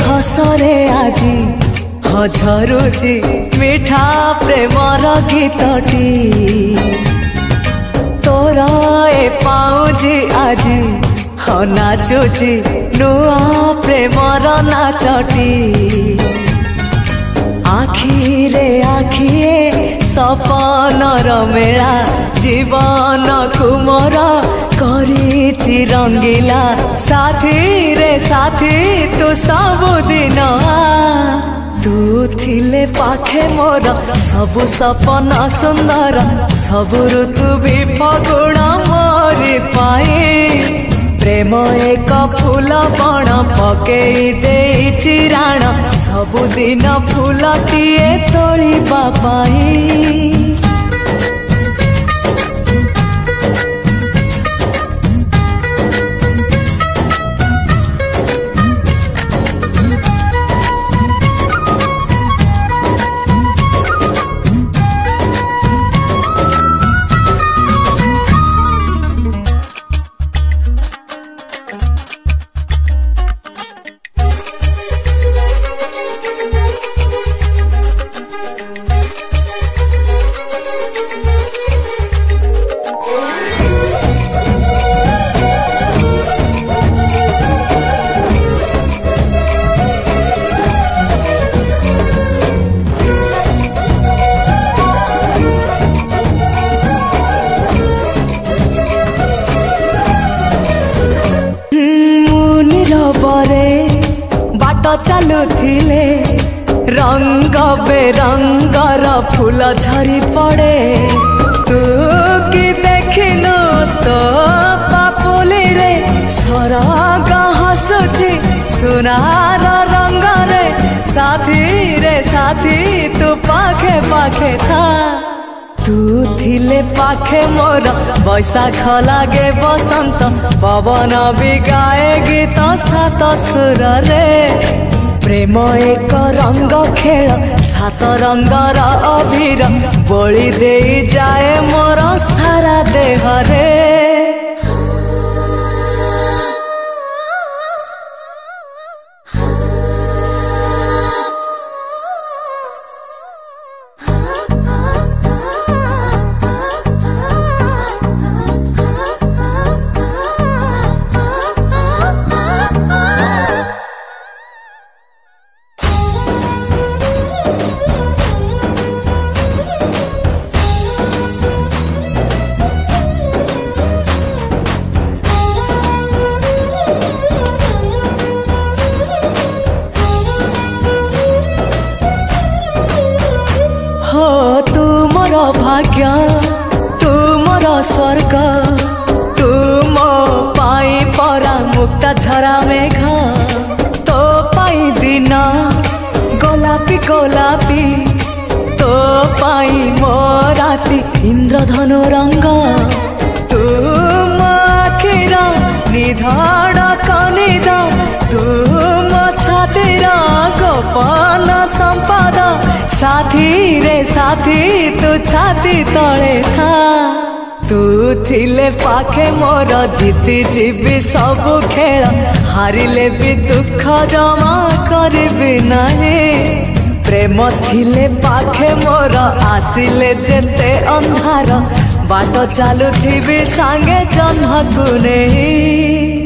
हसरे आजी झरुची मिठा प्रेमर गीतटी तोरा ए पाउजी आजी नाचुची नुआ प्रेमर नाचटी आखिरे आखिए सपनर मेला जीवन कुमर करिछि रंगीला साथी रे साथी तू सबुदिन तू थिले पाखे मोर सबु सपन सुंदर सबु ऋतु भी फगुण मोरी पाए प्रेम एक फूल बण पकई देइछि राण सबुदिन फूलटिए तोलिबा पाई बाट चलुथिले रंग बेरंगर फूल झरी पड़े तू कि देखिनु तो पापुली रे सरग हसुची सुनार रंग रे साथी तू पाखे पाखे था तू थिले पाखे मोर बैशाख लागे बसंत पवन भी गाए गीत सात सुर रे प्रेम एक रंग खेल सात रंगर अबीर बोली दे जाए मोर सारा देह रे तुमर भाग्य तुमर स्वर्ग तुम पाई परा मुक्ता झरा मेघ तो पाई दिन गोलापी गोलापी तो पाई मो राती इंद्रधनु रंग तुम आखिर निधाड़ कनिद तुम छातिर गोपन संपद साथी रे साथी तू छाती तले था तू थिले पाखे मोर जीती जीवी सब खेल हारिले भी दुख जमा करबी नहीं प्रेम थिले पाखे मोर आसिले जेते अंधार बाट चलुथिबी सांगे जह्नकु नहीं।